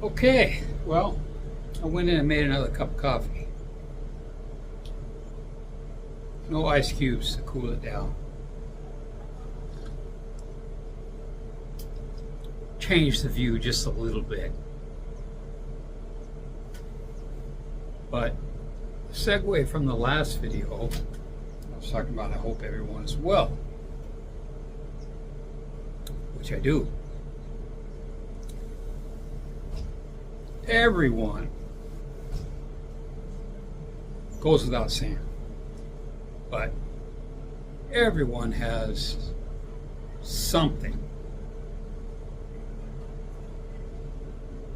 Okay, well, I went in and made another cup of coffee. No ice cubes to cool it down. Change the view just a little bit. But segue from the last video, I was talking about I hope everyone is well, which I do. Everyone goes without saying, but everyone has something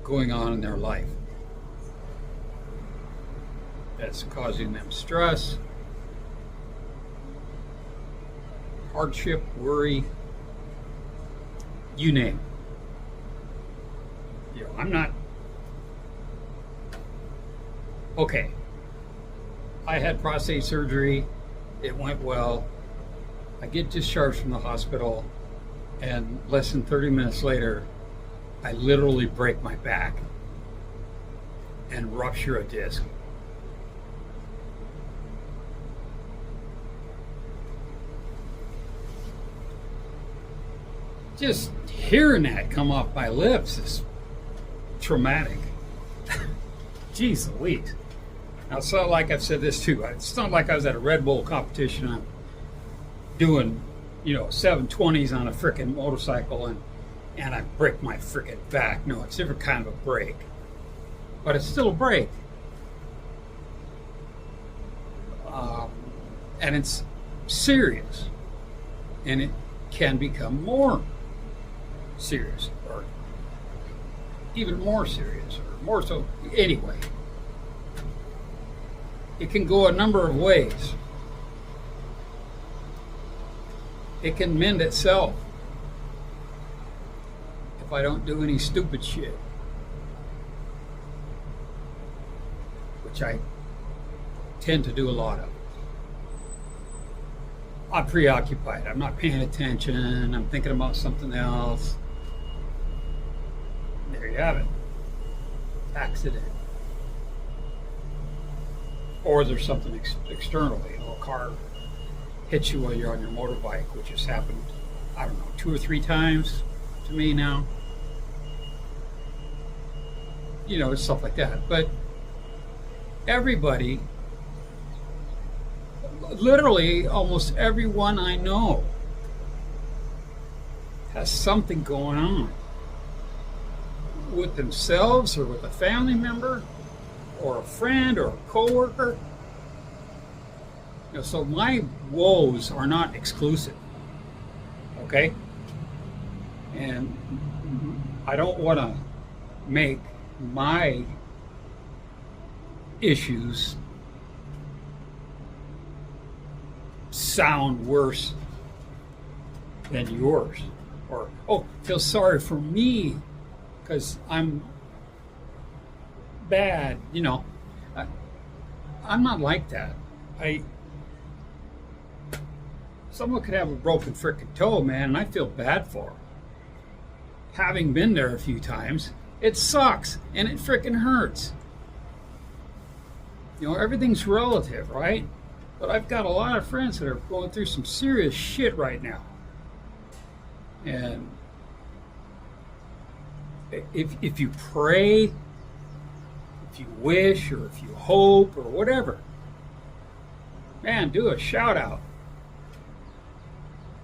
going on in their life that's causing them stress, hardship, worry, you name it. I'm not okay. I had prostate surgery. It went well. I get discharged from the hospital, and less than 30 minutes later, I literally break my back and rupture a disc. Just hearing that come off my lips is traumatic. Jeez Louise. Now, it's not like I've said this too. It's not like I was at a Red Bull competition. I'm doing, 720s on a frickin' motorcycle and I break my frickin' back. No, it's a different kind of a break. But it's still a break. And it's serious. And it can become more serious, or even more serious, or more so. Anyway, it can go a number of ways. It can mend itself if I don't do any stupid shit, which I tend to do a lot of. I'm preoccupied. I'm not paying attention. I'm thinking about something else. There you have it. Accident. Or there's something external. A car hits you while you're on your motorbike, which has happened, 2 or 3 times to me now. It's stuff like that. But everybody, literally almost everyone I know, has something going on with themselves or with a family member or a friend or a coworker. So my woes are not exclusive, okay? And I don't want to make my issues sound worse than yours, or feel sorry for me because I'm bad. I'm not like that. Someone could have a broken frickin' toe, man, and I feel bad for them. Having been there a few times, it sucks and it frickin' hurts. Everything's relative, right? But I've got a lot of friends that are going through some serious shit right now. And if you pray, if you wish, or if you hope, or whatever, man, do a shout out.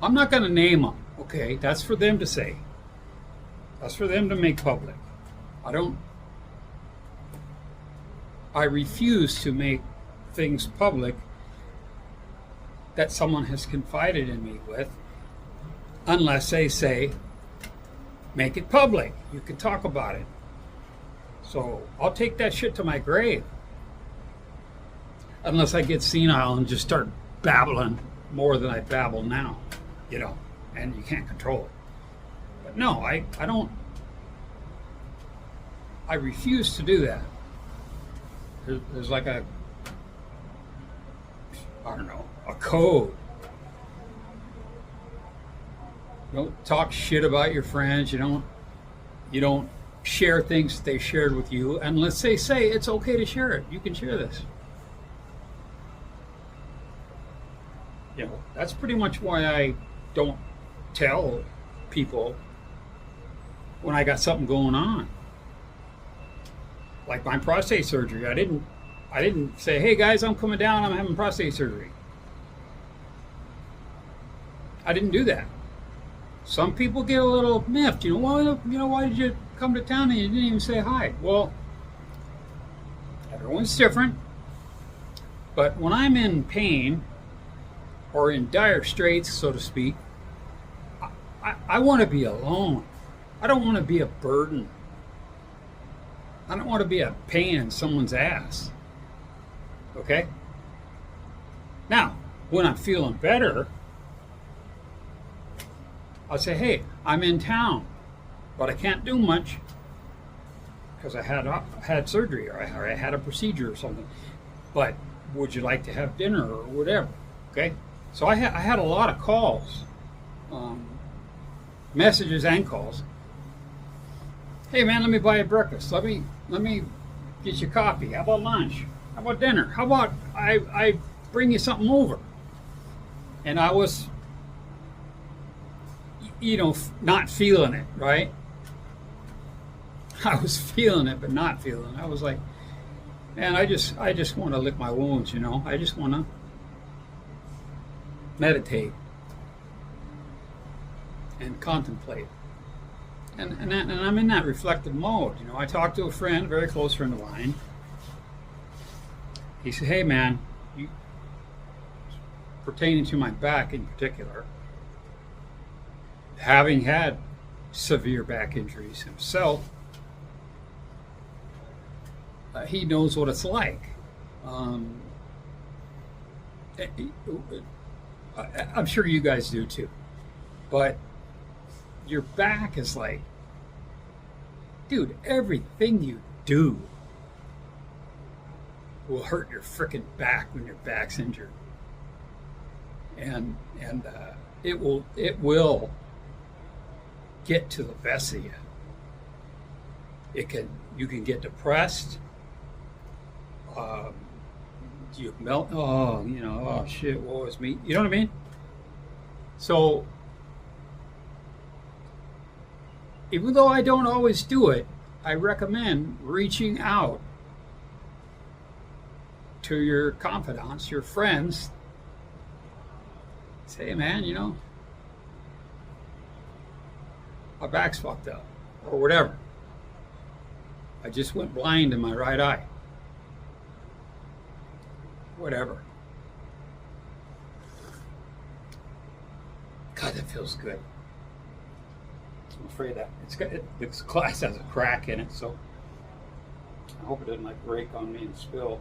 I'm not going to name them, okay? That's for them to say. That's for them to make public. I refuse to make things public that someone has confided in me with, unless they say, make it public. You can talk about it. So I'll take that shit to my grave. Unless I get senile and just start babbling more than I babble now, and you can't control it. But no, I don't. I refuse to do that. There's like a code. You don't talk shit about your friends. You don't share things that they shared with you, and let's say it's okay to share it. You can share this. You know, that's pretty much why I don't tell people when I got something going on. Like my prostate surgery, I didn't say, "Hey guys, I'm coming down. I'm having prostate surgery." I didn't do that. Some people get a little miffed. Why did you come to town and you didn't even say hi? Well, everyone's different. But when I'm in pain or in dire straits, so to speak, I want to be alone. I don't want to be a burden. I don't want to be a pain in someone's ass. Okay? Now, when I'm feeling better, I'll say, "Hey, I'm in town, but I can't do much because I had surgery or I had a procedure or something. But would you like to have dinner or whatever?" Okay? So I had a lot of calls, messages and calls. "Hey man, let me buy you breakfast. Let me get you coffee. How about lunch? How about dinner? How about I bring you something over?" And I was, not feeling it, right? I was feeling it, but not feeling it. I was like, man, I just want to lick my wounds, I just want to meditate and contemplate. And I'm in that reflective mode. I talked to a friend, a very close friend of mine. He said, "Hey man, pertaining to my back in particular, having had severe back injuries himself, he knows what it's like. I'm sure you guys do too. But your back is like, dude, everything you do will hurt your freaking back when your back's injured. And it will get to the best of you. You can get depressed. You melt. Oh shit, woe is me. You know what I mean? So, even though I don't always do it, I recommend reaching out to your confidants, your friends. Say, "Hey man, my back's fucked up," or whatever. "I just went blind in my right eye." Whatever. God, that feels good. I'm afraid that this glass has a crack in it, so I hope it doesn't break on me and spill.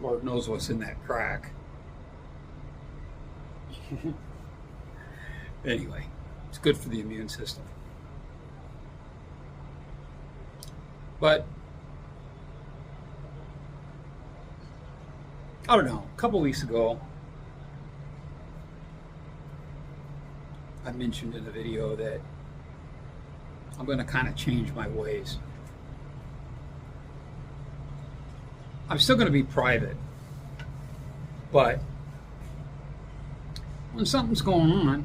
Lord knows what's in that crack. Anyway, it's good for the immune system. But I don't know, a couple weeks ago, I mentioned in the video that I'm going to kind of change my ways. I'm still going to be private, but when something's going on,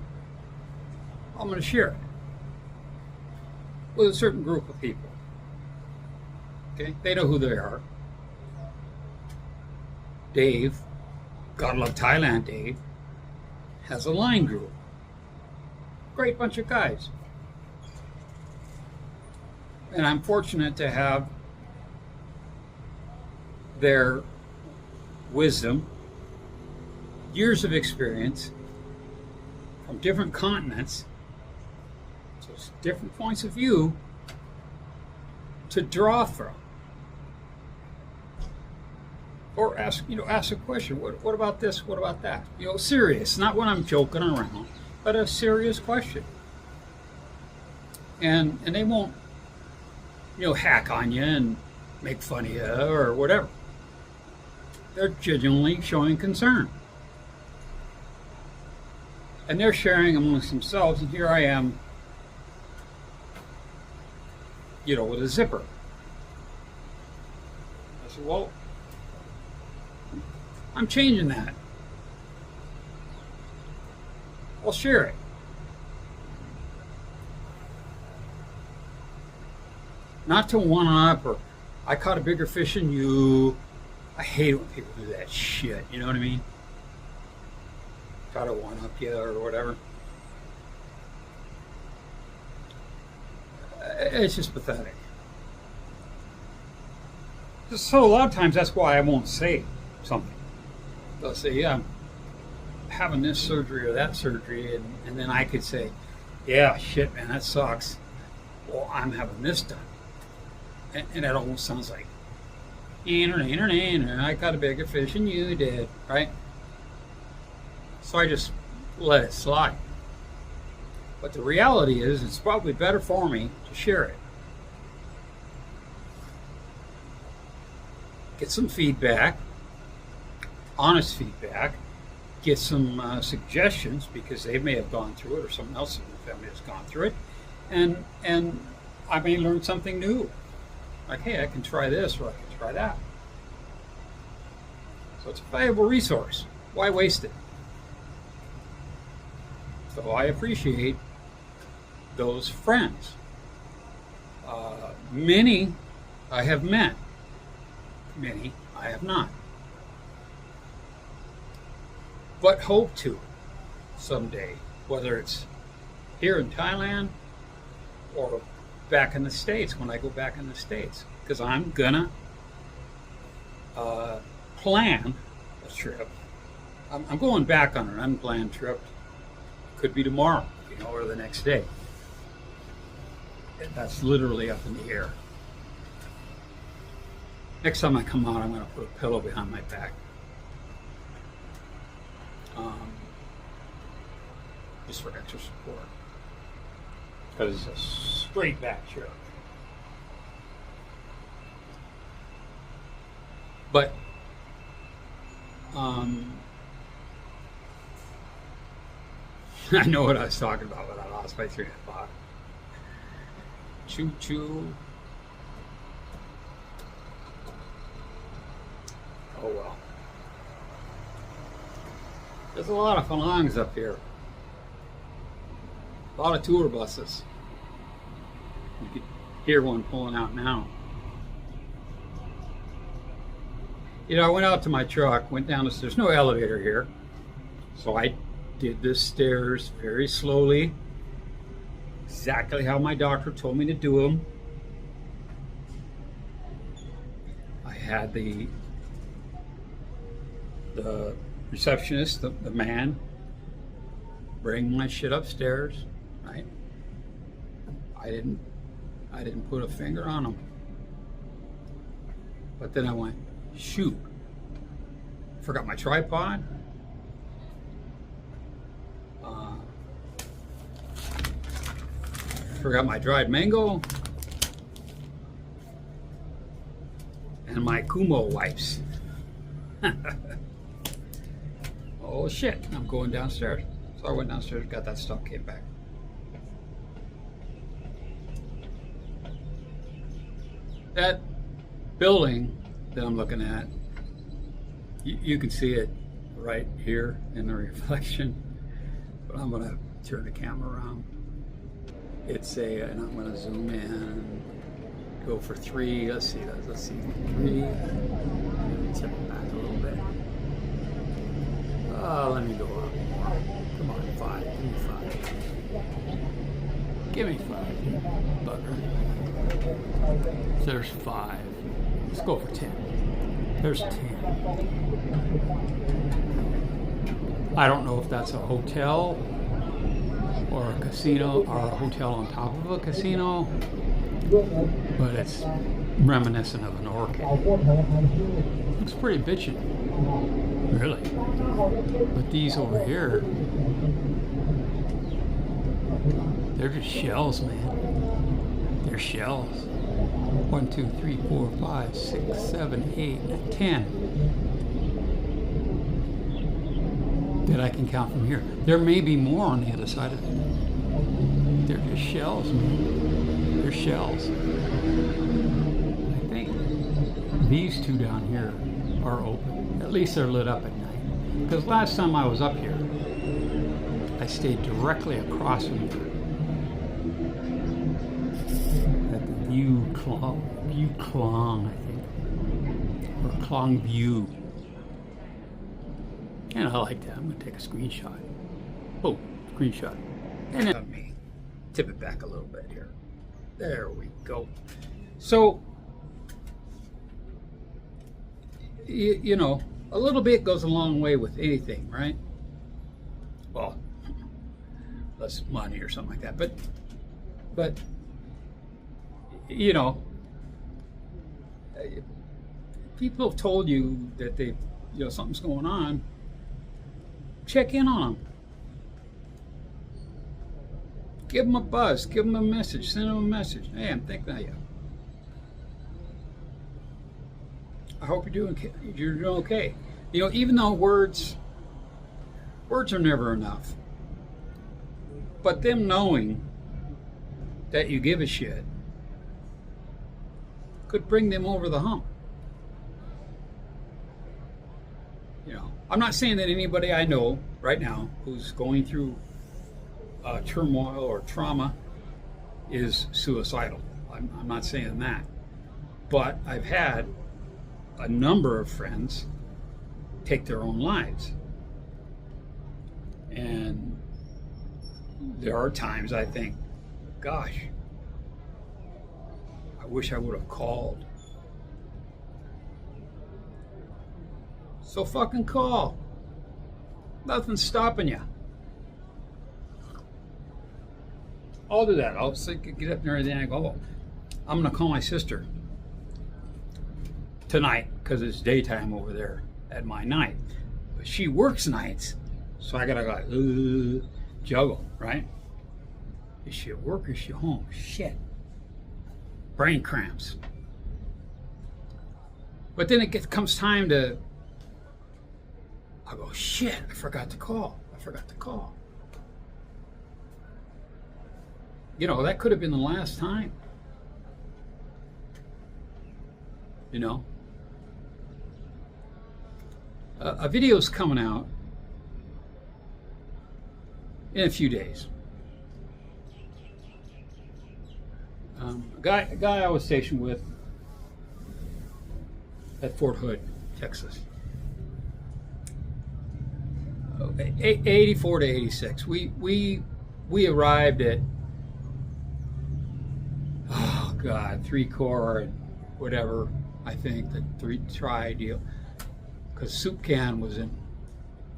I'm going to share it with a certain group of people. Okay? They know who they are. Dave, gotta love Thailand Dave, has a line group. Great bunch of guys. And I'm fortunate to have their wisdom, years of experience from different continents, so it's different points of view to draw from. Or ask a question. What about this? What about that? Serious, not when I'm joking around, but a serious question. And they won't, hack on you and make fun of you or whatever. They're genuinely showing concern. And they're sharing amongst themselves, and here I am with a zipper. I said, well, I'm changing that. I'll share it. Not to one up or I caught a bigger fish than you. I hate when people do that shit. You know what I mean? Try to one up you or whatever. It's just pathetic. So a lot of times that's why I won't say something. They'll say, yeah, I'm having this surgery or that surgery, and then I could say, yeah, shit, man, that sucks. Well, I'm having this done. And it almost sounds like, I caught a bigger fish than you did, right? So I just let it slide. But the reality is, it's probably better for me to share it. Get some feedback, honest feedback, get some suggestions because they may have gone through it or someone else in the family has gone through it. And I may learn something new. Like, hey, I can try this or I can try that. So it's a valuable resource. Why waste it? So I appreciate those friends. Many I have met. Many I have not. But hope to someday, whether it's here in Thailand or back in the States, when I go back in the States, because I'm gonna plan a trip. I'm going back on an unplanned trip. Could be tomorrow, or the next day. That's literally up in the air. Next time I come out, I'm going to put a pillow behind my back. Just for extra support. Because it's a straight back trip. But I know what I was talking about when I lost my train of thought. Choo choo. Oh well. There's a lot of phalangs up here. A lot of tour buses. You can hear one pulling out now. I went out to my truck, went down the stairs. There's no elevator here. So I did the stairs very slowly. Exactly how my doctor told me to do them. I had the receptionist, the man, bring my shit upstairs, right? I didn't put a finger on him. But then I went, shoot, forgot my tripod. Forgot my dried mango and my Kumo wipes. Oh shit, I'm going downstairs. So I went downstairs, got that stuff, came back. That building that I'm looking at, you can see it right here in the reflection, but I'm gonna turn the camera around. It's and I'm gonna zoom in, go for 3, let's see 3, let me tip it back a little bit. Let me go up more. Come on, 5, give me 5. Give me 5, bugger. There's 5. Let's go for 10. There's 10. I don't know if that's a hotel or a casino or a hotel on top of a casino, but it's reminiscent of an orchid. Looks pretty bitchin', really. But these over here, they're just shells, man. They're shells. 1, 2, 3, 4, 5, 6, 7, 8, 10 that I can count from here. There may be more on the other side of it. They're just shells, man. They're shells. I think these two down here are open. At least they're lit up at night. Because last time I was up here, I stayed directly across from you at the View Klong, I think, or Klong View. And I like that. I'm gonna take a screenshot. Oh, screenshot. And then me tip it back a little bit here. There we go. So, you know, a little bit goes a long way with anything, right? Well, less money or something like that. But you know, people have told you that they, you know, something's going on. Check in on them. Give them a buzz. Give them a message. Send them a message. Hey, I'm thinking of you. I hope you're doing okay. You know, even though words are never enough, but them knowing that you give a shit could bring them over the hump. You know, I'm not saying that anybody I know right now who's going through turmoil or trauma is suicidal. I'm not saying that. But I've had a number of friends take their own lives. And there are times I think, gosh, I wish I would have called. So fucking call. Nothing's stopping you. I'll do that. I'll get up there and then I go, oh, I'm going to call my sister tonight because it's daytime over there at my night. But she works nights, so I got to go juggle, right? Is she at work or is she home? Shit. Brain cramps. But then it comes time to, I go, shit, I forgot to call. You know, that could have been the last time. You know? A video's coming out in a few days. A guy I was stationed with at Fort Hood, Texas. 84 to 86. We arrived at, oh God, 3 Corps and whatever, I think, the 3 Tri deal. Because Soup Can was in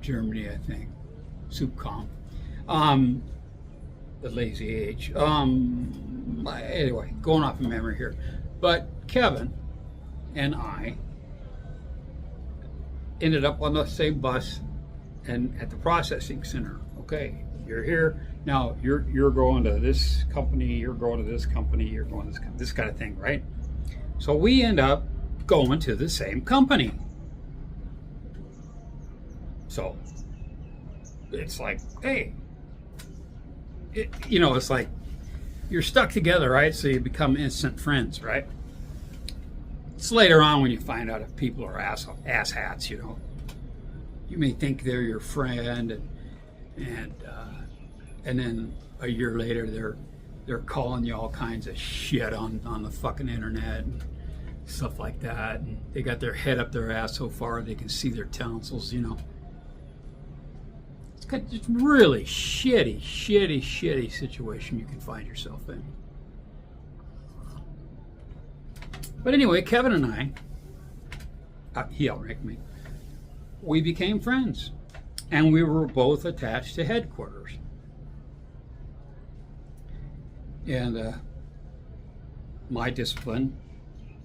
Germany, I think. Soupcom. The lazy age. Anyway, going off of memory here. But Kevin and I ended up on the same bus and at the processing center. Okay, you're here. Now you're going to this company, you're going to this company, you're going to this kind of thing, right? So we end up going to the same company. So it's like, hey, you know, it's like you're stuck together, right? So you become instant friends, right? It's later on when you find out if people are ass hats, you know. You may think they're your friend, and then a year later they're calling you all kinds of shit on the fucking internet and stuff like that. And they got their head up their ass so far they can see their tonsils, you know. It's really shitty situation you can find yourself in. But anyway, Kevin and I, he outranked me, we became friends. And we were both attached to headquarters. And my discipline,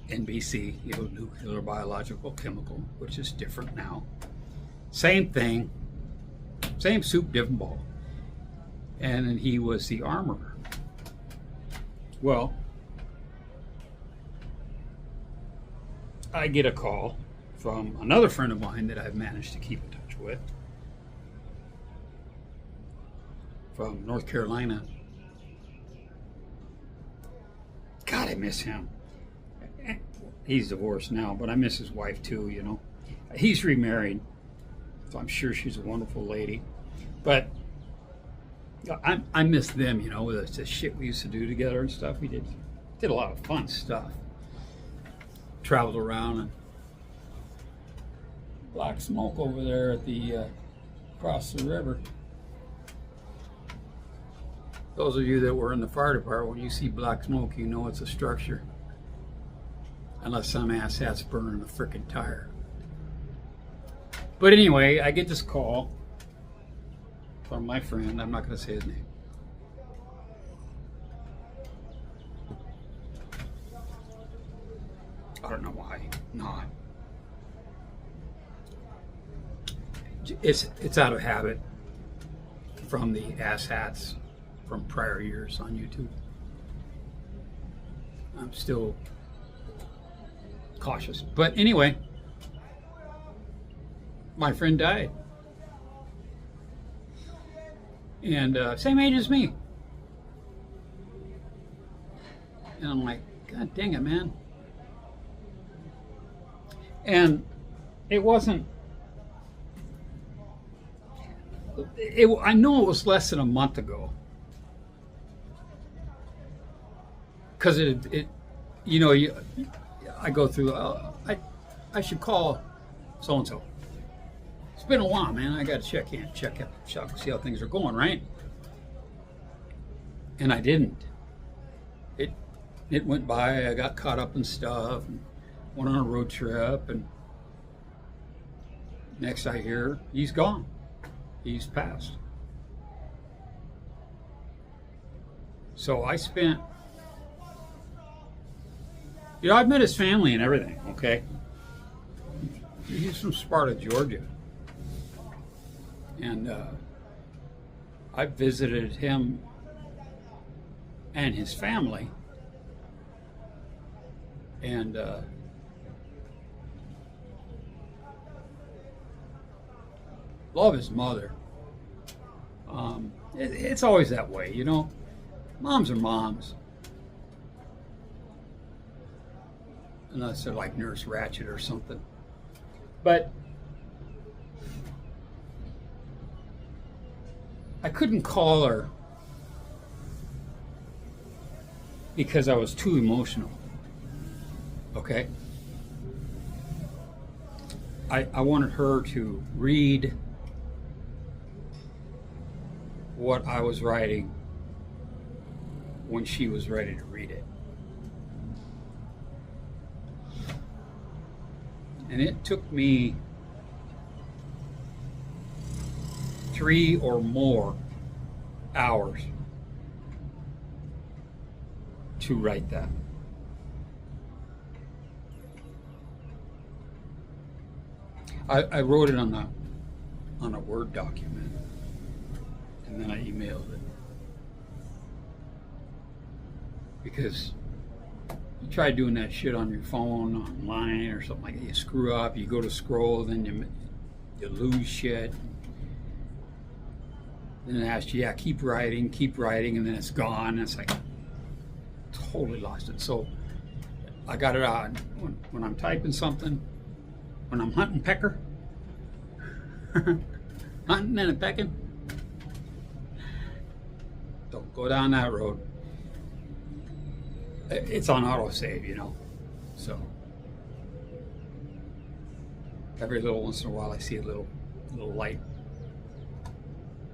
NBC, you know, nuclear, biological, chemical, which is different now. Same thing. Same soup, different ball. And then he was the armorer. Well, I get a call from another friend of mine that I've managed to keep in touch with from North Carolina. God, I miss him. He's divorced now, but I miss his wife too, you know. He's remarried, so I'm sure she's a wonderful lady. But I miss them, you know, with the shit we used to do together and stuff. We did a lot of fun stuff. Traveled around and black smoke over there at the across the river. Those of you that were in the fire department, when you see black smoke, you know it's a structure. Unless some asshat's burning a frickin' tire. But anyway, I get this call from my friend. I'm not going to say his name. I don't know why not. It's out of habit from the asshats from prior years on YouTube. I'm still cautious. But anyway, my friend died. And same age as me. And I'm like, God dang it, man. And it wasn't, I know it was less than a month ago. Because it you know, I go through, I should call so-and-so. It's been a while, man. I got to check in, see how things are going, right? And I didn't. It went by. I got caught up in stuff, and went on a road trip, and next I hear, he's gone. He's passed. So I spent, you know, I've met his family and everything, okay? He's from Sparta, Georgia. And I visited him and his family. And love his mother. It's always that way, you know? Moms are moms. Unless they're like Nurse Ratched or something. But I couldn't call her because I was too emotional. Okay? I wanted her to read what I was writing when she was ready to read it. And it took me 3 or more hours to write that. I wrote it on a Word document, and then I emailed it. Because you try doing that shit on your phone, online, or something like that. You screw up, you go to scroll, then you lose shit. Then it asks you, yeah, keep writing, and then it's gone. And it's like, totally lost it. So I got it out. When I'm typing something, when I'm hunting pecker, hunting and pecking, don't go down that road. It's on autosave, you know. So every little once in a while I see a little light.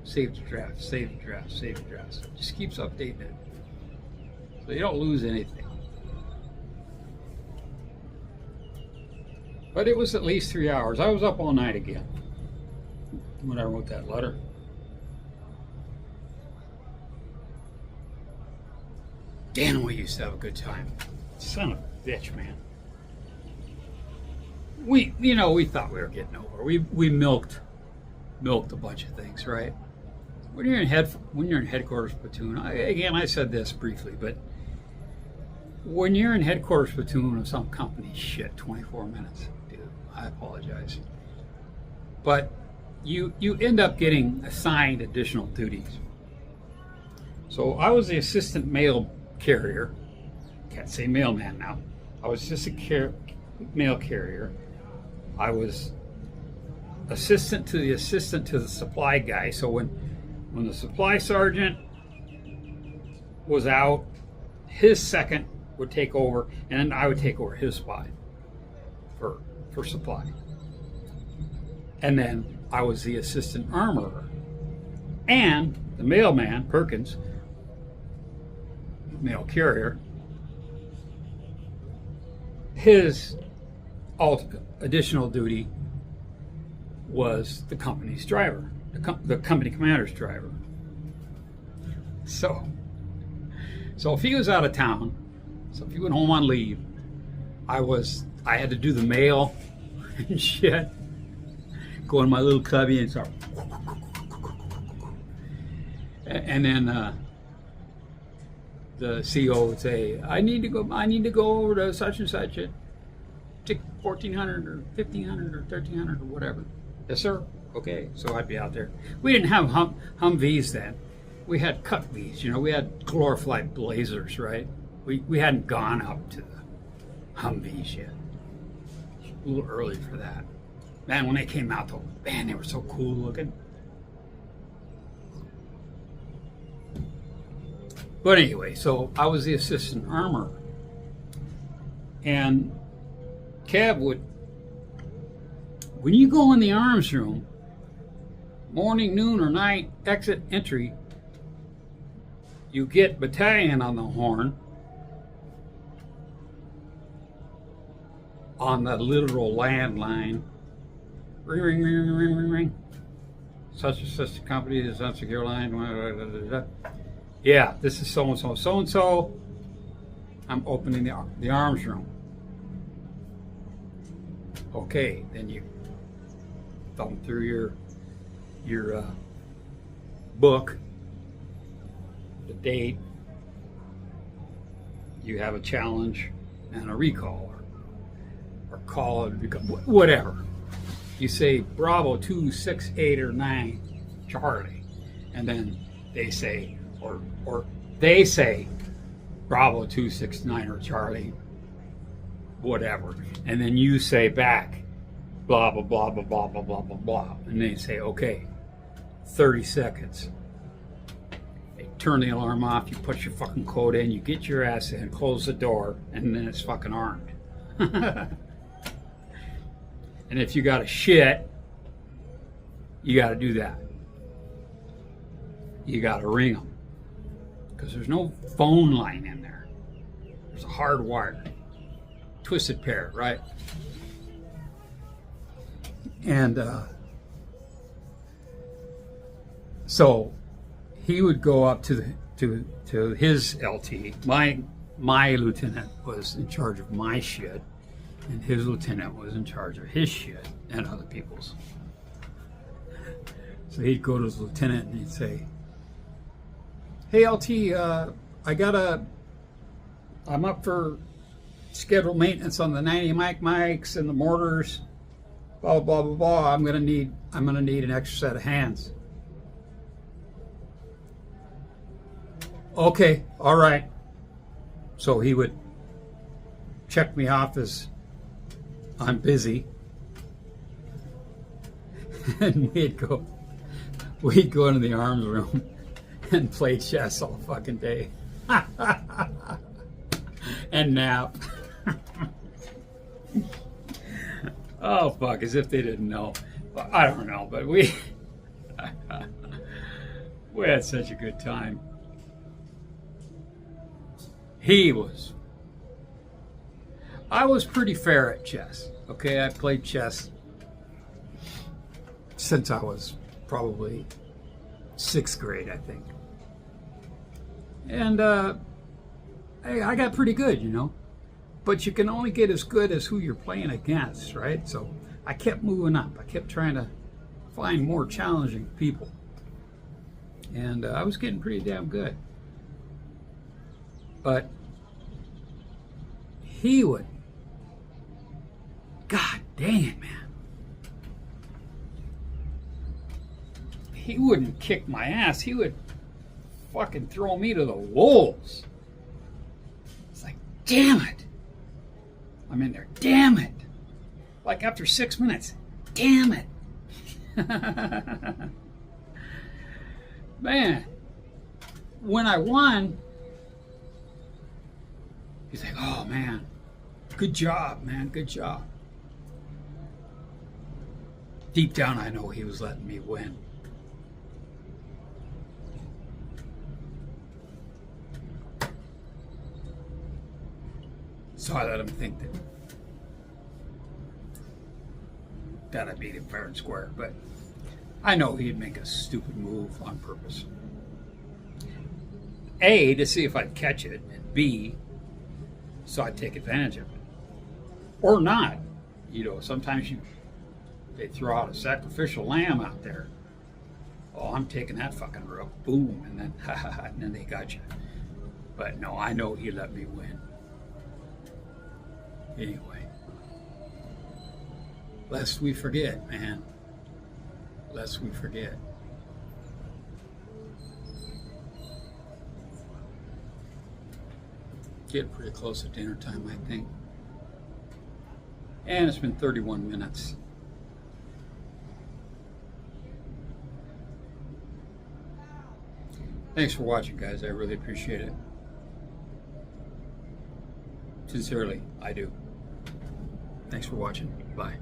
Save the draft, save the draft, save the draft. It just keeps updating it. So you don't lose anything. But it was at least 3 hours. I was up all night again when I wrote that letter. Damn, we used to have a good time. Son of a bitch, man. We thought we were getting over. We milked a bunch of things, right? When you're in headquarters platoon, I said this briefly, but when you're in headquarters platoon of some company, shit, 24 minutes, dude, I apologize. But you end up getting assigned additional duties. So I was the assistant mail carrier can't say mailman now. I was just a mail carrier. I was assistant to the supply guy. So when the supply sergeant was out, his second would take over, and then I would take over his spot for supply. And then I was the assistant armorer. And the mailman, Perkins, mail carrier, his additional duty was the company's driver, the company commander's driver. So if he was out of town, so if he went home on leave, I had to do the mail and shit. Go in my little cubby and start. And then the CEO would say, I need to go over to such and such at 1400 or 1500 or 1300 or whatever. Yes, sir. Okay. So I'd be out there. We didn't have Humvees then. We had Cutlees, we had Glorify Blazers, right? We hadn't gone up to the Humvees yet. A little early for that. Man, when they came out though, man, they were so cool looking. But anyway, so I was the assistant armorer. And Kev would, when you go in the arms room, morning, noon, or night, exit, entry, you get battalion on the horn on the literal landline. Ring, ring, ring, ring, ring, ring, ring. Such and such a company is on secure line. Yeah, this is so-and-so. So-and-so, I'm opening the arms room. Okay, then you thumb through your book, the date, you have a challenge and a recall or call, whatever. You say Bravo 2, 6, 8, or 9, Charlie, and then they say, or they say Bravo 2, 6, 9, or Charlie, whatever, and then you say back, blah blah blah blah blah blah blah blah blah, and they say, okay, 30 seconds. They turn the alarm off. You put your fucking code in. You get your ass in, close the door, and then it's fucking armed. And if you got a shit, you got to do that. You got to ring them. Because there's no phone line in there. There's a hard wire. Twisted pair, right? And so he would go up to his LT. My lieutenant was in charge of my shit, and his lieutenant was in charge of his shit and other people's. So he'd go to his lieutenant and he'd say, "Hey LT, I'm up for scheduled maintenance on the 90 mics and the mortars. Blah blah blah blah. I'm gonna need an extra set of hands." Okay, all right. So he would check me off as I'm busy, and we'd go into the arms room and play chess all fucking day and nap. Oh fuck, as if they didn't know. I don't know, but we had such a good time. I was pretty fair at chess. Okay, I played chess since I was probably 6th grade, I think. And I got pretty good, But you can only get as good as who you're playing against, right? So I kept moving up. I kept trying to find more challenging people. And I was getting pretty damn good. But he would, God damn, man. He wouldn't kick my ass. He would fucking throw me to the wolves. It's like, damn it. I'm in there, damn it. Like after 6 minutes, damn it. Man, when I won, he's like, oh man, good job, man, good job. Deep down, I know he was letting me win. So I let him think that I beat him fair and square, but I know he'd make a stupid move on purpose. A, to see if I'd catch it, and B, so I'd take advantage of it. Or not. You know, sometimes they throw out a sacrificial lamb out there. Oh, I'm taking that fucking rook. Boom. And then, and then they got you. But no, I know he let me win. Anyway. Lest we forget, man. Lest we forget. Getting pretty close to dinner time, I think. And it's been 31 minutes. Thanks for watching, guys. I really appreciate it. Sincerely, I do. Thanks for watching. Bye.